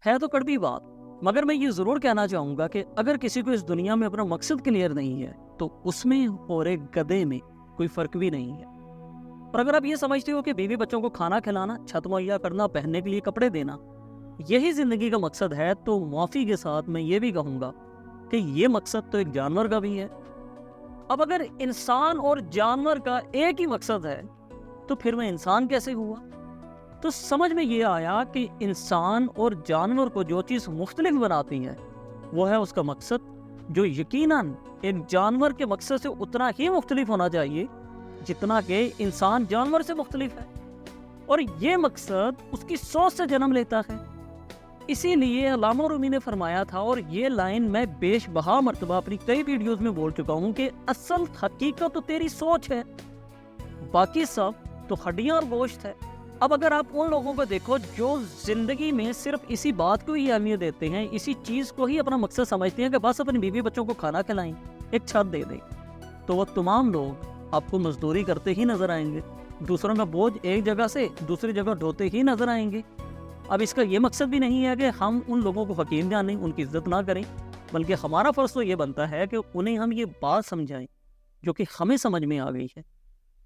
ہے تو کڑوی بات، مگر میں یہ ضرور کہنا چاہوں گا کہ اگر کسی کو اس دنیا میں اپنا مقصد کلیئر نہیں ہے تو اس میں اور ایک گدھے میں کوئی فرق بھی نہیں ہے۔ اور اگر آپ یہ سمجھتے ہو کہ بیوی بچوں کو کھانا کھلانا، چھت مہیا کرنا، پہننے کے لیے کپڑے دینا یہی زندگی کا مقصد ہے، تو معافی کے ساتھ میں یہ بھی کہوں گا کہ یہ مقصد تو ایک جانور کا بھی ہے۔ اب اگر انسان اور جانور کا ایک ہی مقصد ہے تو پھر میں انسان کیسے ہوا؟ تو سمجھ میں یہ آیا کہ انسان اور جانور کو جو چیز مختلف بناتی ہے وہ ہے اس کا مقصد، جو یقیناً ایک جانور کے مقصد سے اتنا ہی مختلف ہونا چاہیے جتنا کہ انسان جانور سے مختلف ہے، اور یہ مقصد اس کی سوچ سے جنم لیتا ہے۔ اسی لیے علامہ رومی نے فرمایا تھا، اور یہ لائن میں بیش بہا مرتبہ اپنی کئی ویڈیوز میں بول چکا ہوں، کہ اصل حقیقت تو تیری سوچ ہے، باقی سب تو ہڈیاں اور گوشت ہے۔ اب اگر آپ ان لوگوں کو دیکھو جو زندگی میں صرف اسی بات کو ہی اہمیت دیتے ہیں، اسی چیز کو ہی اپنا مقصد سمجھتے ہیں کہ بس اپنی بیوی بچوں کو کھانا کھلائیں، ایک چھت دے دیں، تو وہ تمام لوگ آپ کو مزدوری کرتے ہی نظر آئیں گے، دوسروں کا بوجھ ایک جگہ سے دوسری جگہ ڈھوتے ہی نظر آئیں گے۔ اب اس کا یہ مقصد بھی نہیں ہے کہ ہم ان لوگوں کو حقیر جانیں، ان کی عزت نہ کریں، بلکہ ہمارا فرض تو یہ بنتا ہے کہ انہیں ہم یہ بات سمجھائیں جو کہ ہمیں سمجھ میں آ گئی ہے،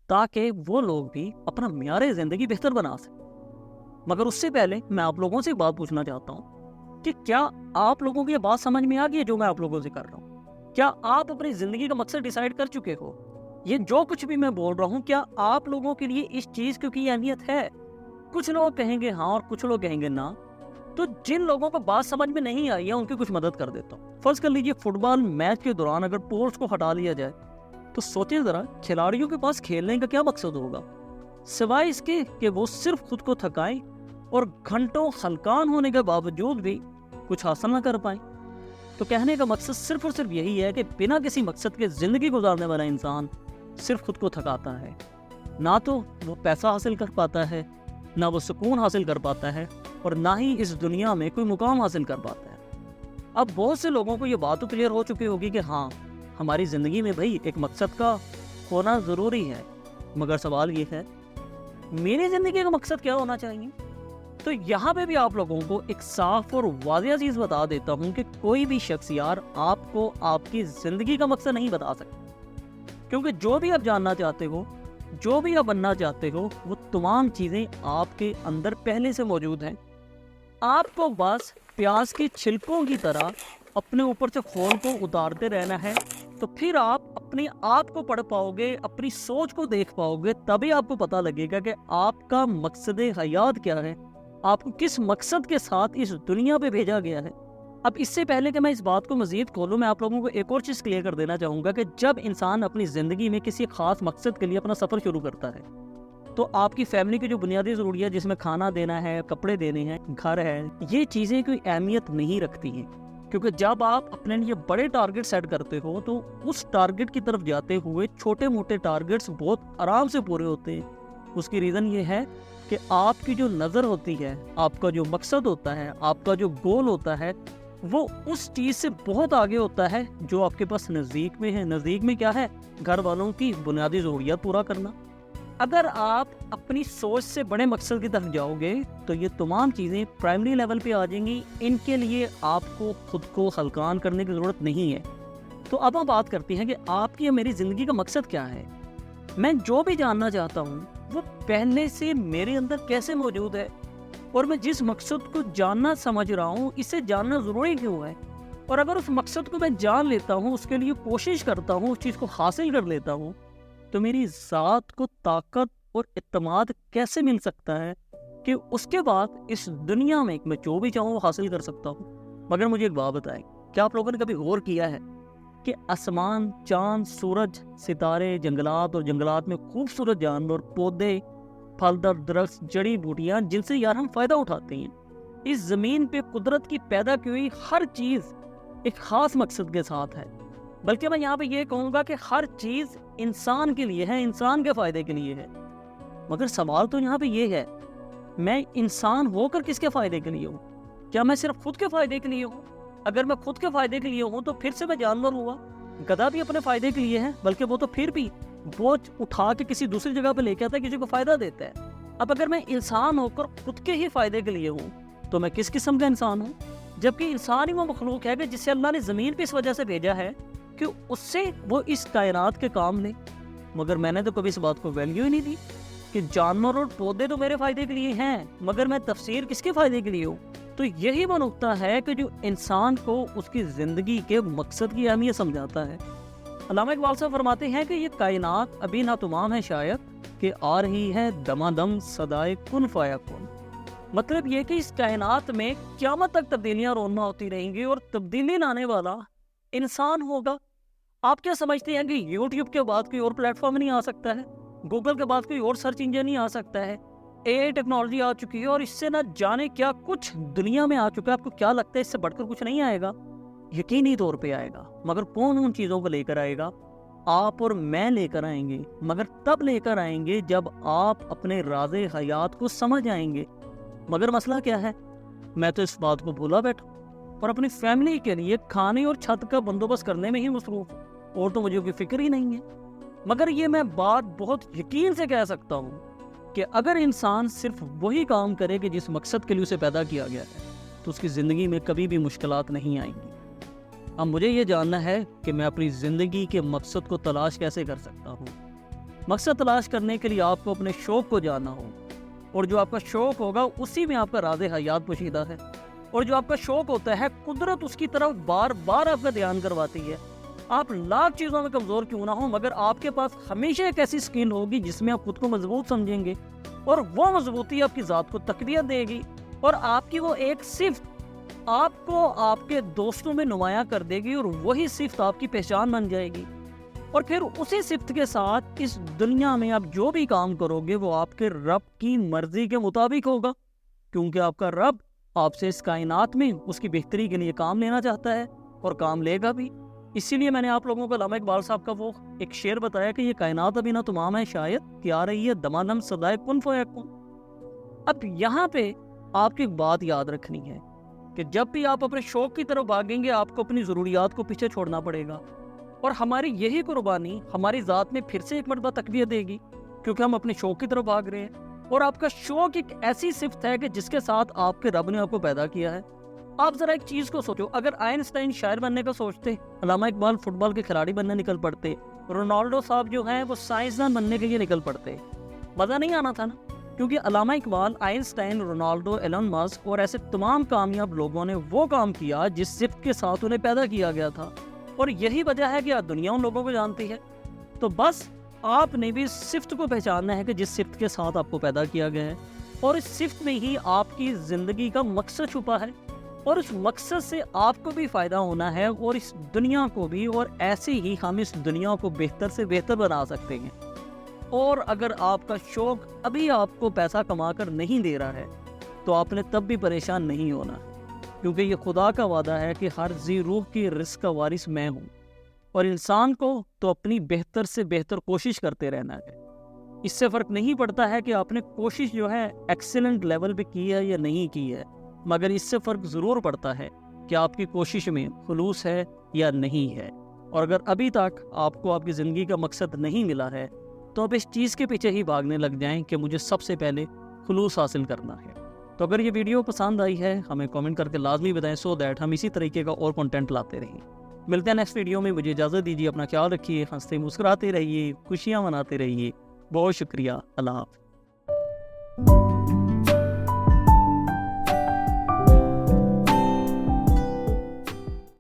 تاکہ وہ لوگ بھی اپنا معیار زندگی بہتر بنا سکیں۔ مگر اس سے پہلے میں آپ لوگوں سے بات پوچھنا چاہتا ہوں کہ کیا آپ لوگوں کو یہ بات سمجھ میں آ گئی ہے جو میں آپ لوگوں سے کر رہا ہوں؟ کیا آپ اپنی زندگی کا مقصد ڈیسائیڈ کر چکے ہو؟ یہ جو کچھ بھی میں بول رہا ہوں، کیا آپ لوگوں کے لیے اس چیز کی اہمیت ہے؟ کچھ لوگ کہیں گے ہاں اور کچھ لوگ کہیں گے نہ۔ تو جن لوگوں کو بات سمجھ میں نہیں آئی ہے ان کی کچھ مدد کر دیتا ہوں۔ فرض کر لیجئے فٹ بال میچ کے دوران اگر پولز کو ہٹا لیا جائے تو سوچیں ذرا، کھلاڑیوں کے پاس کھیلنے کا کیا مقصد ہوگا، سوائے اس کے کہ وہ صرف خود کو تھکائیں اور گھنٹوں ہلکان ہونے کے باوجود بھی کچھ حاصل نہ کر پائیں۔ تو کہنے کا مقصد صرف اور صرف یہی ہے کہ بنا کسی مقصد کے زندگی گزارنے والا انسان صرف خود کو تھکاتا ہے، نہ تو وہ پیسہ حاصل کر پاتا ہے، نہ وہ سکون حاصل کر پاتا ہے، اور نہ ہی اس دنیا میں کوئی مقام حاصل کر پاتا ہے۔ اب بہت سے لوگوں کو یہ بات تو کلیئر ہو چکی ہوگی کہ ہاں ہماری زندگی میں بھائی ایک مقصد کا ہونا ضروری ہے، مگر سوال یہ ہے میری زندگی کا مقصد کیا ہونا چاہیے؟ تو یہاں پہ بھی آپ لوگوں کو ایک صاف اور واضح چیز بتا دیتا ہوں کہ کوئی بھی شخص یار آپ کو آپ کی زندگی کا مقصد نہیں بتا سکتا، کیونکہ جو بھی آپ جاننا چاہتے ہو، جو بھی آپ بننا چاہتے ہو، وہ تمام چیزیں آپ کے اندر پہلے سے موجود ہیں۔ آپ کو بس پیاز کی چھلکوں کی طرح اپنے اوپر سے خون کو اتارتے رہنا ہے، تو پھر آپ اپنے آپ کو پڑھ پاؤ گے، اپنی سوچ کو دیکھ پاؤ گے، تبھی آپ کو پتہ لگے گا کہ آپ کا مقصد حیات کیا ہے، آپ کو کس مقصد کے ساتھ اس دنیا پہ بھیجا گیا ہے۔ اب اس سے پہلے کہ میں اس بات کو مزید کھولوں، میں آپ لوگوں کو ایک اور چیز کلیئر کر دینا چاہوں گا کہ جب انسان اپنی زندگی میں کسی خاص مقصد کے لیے اپنا سفر شروع کرتا ہے تو آپ کی فیملی کی جو بنیادی ضروریات جس میں کھانا دینا ہے، کپڑے دینے ہیں، گھر ہے، یہ چیزیں کوئی اہمیت نہیں رکھتی ہیں، کیونکہ جب آپ اپنے لیے بڑے ٹارگٹ سیٹ کرتے ہو تو اس ٹارگٹ کی طرف جاتے ہوئے چھوٹے موٹے ٹارگٹس بہت آرام سے پورے ہوتے ہیں۔ اس کی ریزن یہ ہے کہ آپ کی جو نظر ہوتی ہے، آپ کا جو مقصد ہوتا ہے، آپ کا جو گول ہوتا ہے، وہ اس چیز سے بہت آگے ہوتا ہے جو آپ کے پاس نزدیک میں ہے۔ نزدیک میں کیا ہے؟ گھر والوں کی بنیادی ضروریات پورا کرنا۔ اگر آپ اپنی سوچ سے بڑے مقصد کی طرف جاؤ گے تو یہ تمام چیزیں پرائمری لیول پہ آ جائیں گی، ان کے لیے آپ کو خود کو ہلکان کرنے کی ضرورت نہیں ہے۔ تو اب ہم بات کرتے ہیں کہ آپ کی میری زندگی کا مقصد کیا ہے۔ میں جو بھی جاننا چاہتا ہوں وہ پہلے سے میرے اندر کیسے موجود ہے، اور میں جس مقصد کو جاننا سمجھ رہا ہوں اسے جاننا ضروری کیوں ہے، اور اگر اس مقصد کو میں جان لیتا ہوں، اس کے لیے کوشش کرتا ہوں، اس چیز کو حاصل کر لیتا ہوں، تو میری ذات کو طاقت اور اعتماد کیسے مل سکتا ہے کہ اس کے بعد اس دنیا میں میں جو بھی چاہوں وہ حاصل کر سکتا ہوں۔ مگر مجھے ایک بات بتائیں، کیا آپ لوگوں نے کبھی غور کیا ہے کہ آسمان، چاند، سورج، ستارے، جنگلات اور جنگلات میں خوبصورت جانور، پودے، پھلدار درخت، جڑی بوٹیاں جن سے یار ہم فائدہ اٹھاتے ہیں، اس زمین پہ قدرت کی پیدا کی ہوئی ہر چیز ایک خاص مقصد کے ساتھ ہے، بلکہ میں یہاں پہ یہ کہوں گا کہ ہر چیز انسان کے لیے ہے، انسان کے فائدے کے لیے ہے۔ مگر سوال تو یہاں پہ یہ ہے، میں انسان ہو کر کس کے فائدے کے لیے ہوں؟ کیا میں صرف خود کے فائدے کے لیے ہوں؟ اگر میں خود کے فائدے کے لیے ہوں تو پھر سے میں جانور ہوا۔ گدھا بھی اپنے فائدے کے لیے ہے، بلکہ وہ تو پھر بھی بوجھ اٹھا کے کسی دوسری جگہ پہ لے کے آتا ہے، کسی کو فائدہ دیتا ہے۔ اب اگر میں انسان ہو کر خود کے ہی فائدے کے لیے ہوں تو میں کس قسم کا انسان ہوں؟ جبکہ انسان ہی وہ مخلوق ہے کہ جسے اللہ نے زمین پہ اس وجہ سے بھیجا ہے کہ اس سے وہ اس کائنات کے کام لے. مگر میں نے تو کبھی اس بات کو ویلیو ہی نہیں دی کہ جانور اور پودے تو میرے فائدے کے لیے ہیں، مگر میں تفسیر کس کے فائدے کے لیے ہوں؟ تو یہی وہ نقطہ ہے کہ جو انسان کو اس کی زندگی کے مقصد کی اہمیت سمجھاتا ہے. علامہ اقبال صاحب فرماتے ہیں کہ یہ کائنات ابھی نہ تمام ہے شاید کہ آ رہی ہے دمادم صدائے کن فیکون. مطلب یہ کہ اس کائنات میں قیامت تک تبدیلیاں رونما ہوتی رہیں گی اور تبدیلی لانے والا انسان ہوگا. آپ کیا سمجھتے ہیں کہ یوٹیوب کے بعد کوئی اور پلیٹ فارم نہیں آ سکتا ہے؟ گوگل کے بعد کوئی اور سرچ انجن نہیں آ سکتا ہے؟ اے آئی ٹیکنالوجی آ چکی ہے اور اس سے نہ جانے کیا کچھ دنیا میں آ چکا ہے. آپ کو کیا لگتا ہے اس سے بڑھ کر کچھ نہیں آئے گا؟ یقینی طور پہ آئے گا. مگر کون ان چیزوں کو لے کر آئے گا؟ آپ اور میں لے کر آئیں گے، مگر تب لے کر آئیں گے جب آپ اپنے راز حیات کو سمجھ آئیں گے. مگر مسئلہ کیا ہے؟ میں تو اس بات کو بھولا بیٹھا اور اپنی فیملی کے لیے کھانے اور چھت کا بندوبست کرنے میں ہی مصروف ہوں، اور تو مجھے کوئی فکر ہی نہیں ہے. مگر یہ میں بات بہت یقین سے کہہ سکتا ہوں کہ اگر انسان صرف وہی کام کرے کہ جس مقصد کے لیے اسے پیدا کیا گیا ہے تو اس کی زندگی میں کبھی بھی مشکلات نہیں آئیں گی. اب مجھے یہ جاننا ہے کہ میں اپنی زندگی کے مقصد کو تلاش کیسے کر سکتا ہوں. مقصد تلاش کرنے کے لیے آپ کو اپنے شوق کو جاننا ہو، اور جو آپ کا شوق ہوگا اسی میں آپ کا راز حیات پوشیدہ ہے. اور جو آپ کا شوق ہوتا ہے قدرت اس کی طرف بار بار آپ کا دھیان کرواتی ہے. آپ لاکھ چیزوں میں کمزور کیوں نہ ہوں، مگر آپ کے پاس ہمیشہ ایک ایسی سکل ہوگی جس میں آپ خود کو مضبوط سمجھیں گے، اور وہ مضبوطی آپ کی ذات کو تقویت دے گی، اور آپ کی وہ ایک صفت آپ کو آپ کے دوستوں میں نمایاں کر دے گی، اور وہی صفت آپ کی پہچان بن جائے گی. اور پھر اسی صفت کے ساتھ اس دنیا میں آپ جو بھی کام کرو گے وہ آپ کے رب کی مرضی کے مطابق ہوگا، کیونکہ آپ کا رب آپ سے اس کائنات میں اس کی بہتری کے لیے کام لینا چاہتا ہے، اور کام لے گا بھی. اسی لیے میں نے آپ لوگوں کو علامہ اقبال صاحب کا وہ ایک شعر بتایا کہ یہ کائنات ابھی نہ تمام ہے شاید کہ آ رہی ہے دمادم صدائے کن فیکون. اب یہاں پہ آپ کی ایک بات یاد رکھنی ہے کہ جب بھی آپ اپنے شوق کی طرف بھاگیں گے آپ کو اپنی ضروریات کو پیچھے چھوڑنا پڑے گا، اور ہماری یہی قربانی ہماری ذات میں پھر سے ایک مرتبہ تقویت دے گی، کیونکہ ہم اپنے شوق کی طرف بھاگ رہے ہیں. اور آپ کا شوق ایک ایسی صفت ہے کہ جس کے ساتھ آپ کے رب نے آپ کو پیدا کیا ہے. آپ ذرا ایک چیز کو سوچو، اگر آئنسٹائن شاعر بننے کا سوچتے، علامہ اقبال فٹ بال کے کھلاڑی بننے نکل پڑتے، رونالڈو صاحب جو ہیں وہ سائنسدان بننے کے لیے نکل پڑتے، مزہ نہیں آنا تھا نا؟ کیونکہ علامہ Iqbal, Einstein, Ronaldo, Elon Musk اور ایسے تمام کامیاب لوگوں نے وہ کام کیا جس صفت کے ساتھ انہیں پیدا کیا گیا تھا، اور یہی وجہ ہے کہ آج دنیا ان لوگوں کو جانتی ہے. تو بس آپ نے بھی اس صفت کو پہچاننا ہے کہ جس صفت کے ساتھ آپ کو پیدا کیا گیا ہے، اور اس صفت میں ہی آپ کی زندگی کا مقصد چھپا ہے، اور اس مقصد سے آپ کو بھی فائدہ ہونا ہے اور اس دنیا کو بھی. اور ایسے ہی ہم اس دنیا کو بہتر سے بہتر بنا سکتے ہیں. اور اگر آپ کا شوق ابھی آپ کو پیسہ کما کر نہیں دے رہا ہے تو آپ نے تب بھی پریشان نہیں ہونا، کیونکہ یہ خدا کا وعدہ ہے کہ ہر ذی روح کی رزق کا وارث میں ہوں، اور انسان کو تو اپنی بہتر سے بہتر کوشش کرتے رہنا ہے. اس سے فرق نہیں پڑتا ہے کہ آپ نے کوشش جو ہے ایکسیلنٹ لیول پہ کی ہے یا نہیں کی ہے، مگر اس سے فرق ضرور پڑتا ہے کہ آپ کی کوشش میں خلوص ہے یا نہیں ہے. اور اگر ابھی تک آپ کو آپ کی زندگی کا مقصد نہیں ملا ہے تو آپ اس چیز کے پیچھے ہی بھاگنے لگ جائیں کہ مجھے سب سے پہلے خلوص حاصل کرنا ہے. تو اگر یہ ویڈیو پسند آئی ہے ہمیں کامنٹ کر کے لازمی بتائیں، سو دیٹ ہم اسی طریقے کا اور کنٹینٹ لاتے رہیں. ملتے ہیں نیکسٹ ویڈیو میں. مجھے اجازت دیجیے، اپنا خیال رکھیے، ہنستے مسکراتے رہیے، خوشیاں مناتے رہیے. بہت شکریہ. اللہ حافظ.